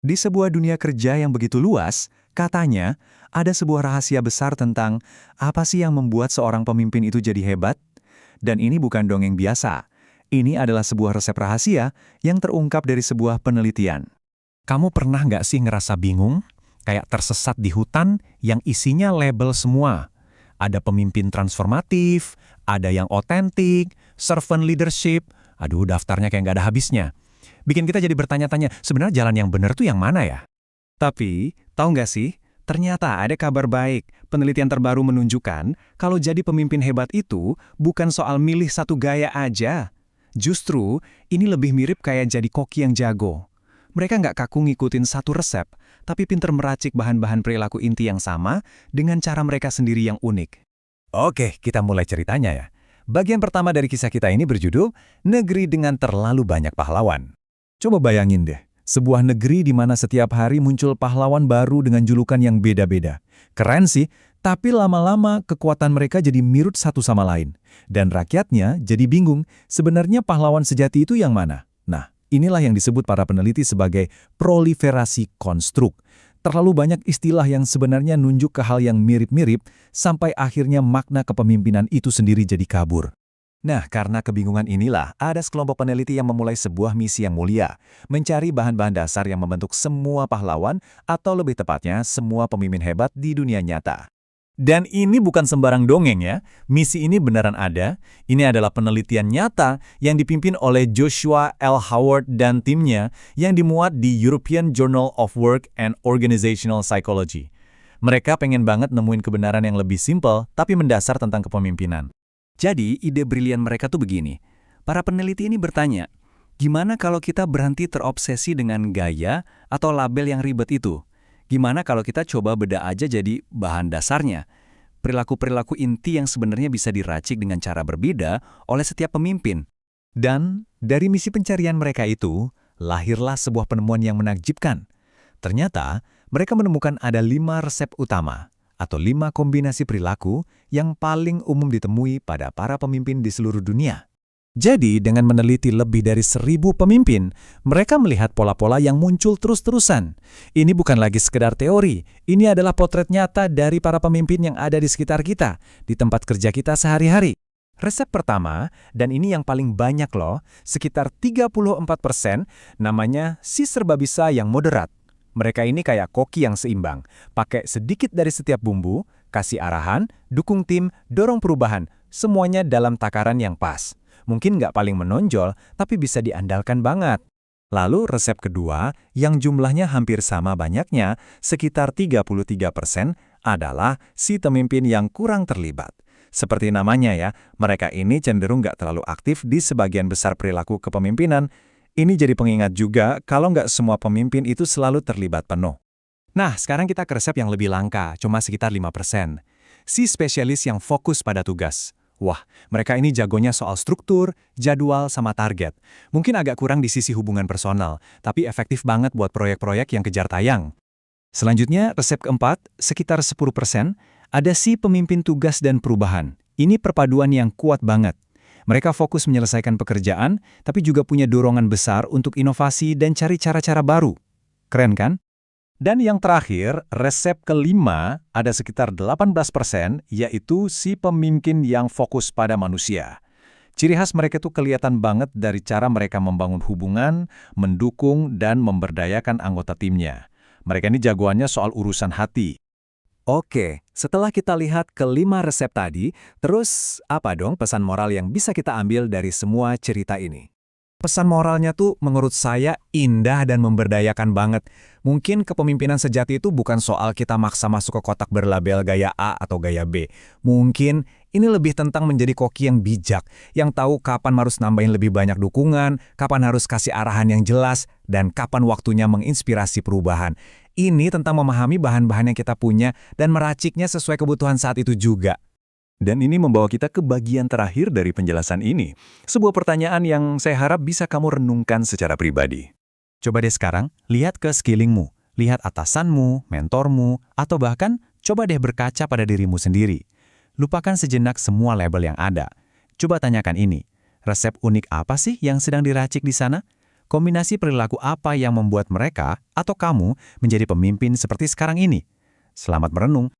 Di sebuah dunia kerja yang begitu luas, katanya ada sebuah rahasia besar tentang apa sih yang membuat seorang pemimpin itu jadi hebat. Dan ini bukan dongeng biasa. Ini adalah sebuah resep rahasia yang terungkap dari sebuah penelitian. Kamu pernah nggak sih ngerasa bingung? Kayak tersesat di hutan yang isinya label semua. Ada pemimpin transformatif, ada yang otentik, servant leadership. Aduh, daftarnya kayak nggak ada habisnya. Bikin kita jadi bertanya-tanya, sebenarnya jalan yang benar tuh yang mana ya? Tapi, tahu nggak sih? Ternyata ada kabar baik. Penelitian terbaru menunjukkan kalau jadi pemimpin hebat itu bukan soal milih satu gaya aja. Justru, ini lebih mirip kayak jadi koki yang jago. Mereka nggak kaku ngikutin satu resep, tapi pinter meracik bahan-bahan perilaku inti yang sama dengan cara mereka sendiri yang unik. Oke, kita mulai ceritanya ya. Bagian pertama dari kisah kita ini berjudul Negeri dengan Terlalu Banyak Pahlawan. Coba bayangin deh, sebuah negeri di mana setiap hari muncul pahlawan baru dengan julukan yang beda-beda. Keren sih, tapi lama-lama kekuatan mereka jadi mirip satu sama lain. Dan rakyatnya jadi bingung, sebenarnya pahlawan sejati itu yang mana? Nah, inilah yang disebut para peneliti sebagai proliferasi konstruk. Terlalu banyak istilah yang sebenarnya nunjuk ke hal yang mirip-mirip, sampai akhirnya makna kepemimpinan itu sendiri jadi kabur. Nah, karena kebingungan inilah, ada sekelompok peneliti yang memulai sebuah misi yang mulia, mencari bahan-bahan dasar yang membentuk semua pahlawan, atau lebih tepatnya, semua pemimpin hebat di dunia nyata. Dan ini bukan sembarang dongeng ya, misi ini beneran ada. Ini adalah penelitian nyata yang dipimpin oleh Joshua L. Howard dan timnya yang dimuat di European Journal of Work and Organizational Psychology. Mereka pengen banget nemuin kebenaran yang lebih simpel tapi mendasar tentang kepemimpinan. Jadi, ide brilian mereka tuh begini. Para peneliti ini bertanya, gimana kalau kita berhenti terobsesi dengan gaya atau label yang ribet itu? Gimana kalau kita coba beda aja jadi bahan dasarnya? Perilaku-perilaku inti yang sebenarnya bisa diracik dengan cara berbeda oleh setiap pemimpin. Dan dari misi pencarian mereka itu, lahirlah sebuah penemuan yang menakjubkan. Ternyata, mereka menemukan ada 5 resep utama, atau 5 kombinasi perilaku yang paling umum ditemui pada para pemimpin di seluruh dunia. Jadi, dengan meneliti lebih dari 1.000 pemimpin, mereka melihat pola-pola yang muncul terus-terusan. Ini bukan lagi sekedar teori, ini adalah potret nyata dari para pemimpin yang ada di sekitar kita, di tempat kerja kita sehari-hari. Resep pertama, dan ini yang paling banyak loh, sekitar 34%, namanya si serba bisa yang moderat. Mereka ini kayak koki yang seimbang, pakai sedikit dari setiap bumbu, kasih arahan, dukung tim, dorong perubahan, semuanya dalam takaran yang pas. Mungkin nggak paling menonjol, tapi bisa diandalkan banget. Lalu resep kedua, yang jumlahnya hampir sama banyaknya, sekitar 33%, adalah si pemimpin yang kurang terlibat. Seperti namanya ya, mereka ini cenderung nggak terlalu aktif di sebagian besar perilaku kepemimpinan. Ini jadi pengingat juga kalau nggak semua pemimpin itu selalu terlibat penuh. Nah, sekarang kita ke resep yang lebih langka, cuma sekitar 5%. Si spesialis yang fokus pada tugas. Wah, mereka ini jagonya soal struktur, jadwal, sama target. Mungkin agak kurang di sisi hubungan personal, tapi efektif banget buat proyek-proyek yang kejar tayang. Selanjutnya, resep keempat, sekitar 10%, ada si pemimpin tugas dan perubahan. Ini perpaduan yang kuat banget. Mereka fokus menyelesaikan pekerjaan, tapi juga punya dorongan besar untuk inovasi dan cari cara-cara baru. Keren kan? Dan yang terakhir, resep kelima ada sekitar 18%, yaitu si pemimpin yang fokus pada manusia. Ciri khas mereka tuh kelihatan banget dari cara mereka membangun hubungan, mendukung, dan memberdayakan anggota timnya. Mereka ini jagoannya soal urusan hati. Oke, setelah kita lihat kelima resep tadi, terus apa dong pesan moral yang bisa kita ambil dari semua cerita ini? Pesan moralnya tuh menurut saya indah dan memberdayakan banget. Mungkin kepemimpinan sejati itu bukan soal kita maksa masuk ke kotak berlabel gaya A atau gaya B. Mungkin ini lebih tentang menjadi koki yang bijak, yang tahu kapan harus nambahin lebih banyak dukungan, kapan harus kasih arahan yang jelas, dan kapan waktunya menginspirasi perubahan. Ini tentang memahami bahan-bahan yang kita punya dan meraciknya sesuai kebutuhan saat itu juga. Dan ini membawa kita ke bagian terakhir dari penjelasan ini. Sebuah pertanyaan yang saya harap bisa kamu renungkan secara pribadi. Coba deh sekarang, lihat ke sekelilingmu. Lihat atasanmu, mentormu, atau bahkan coba deh berkaca pada dirimu sendiri. Lupakan sejenak semua label yang ada. Coba tanyakan ini, resep unik apa sih yang sedang diracik di sana? Kombinasi perilaku apa yang membuat mereka atau kamu menjadi pemimpin seperti sekarang ini? Selamat merenung.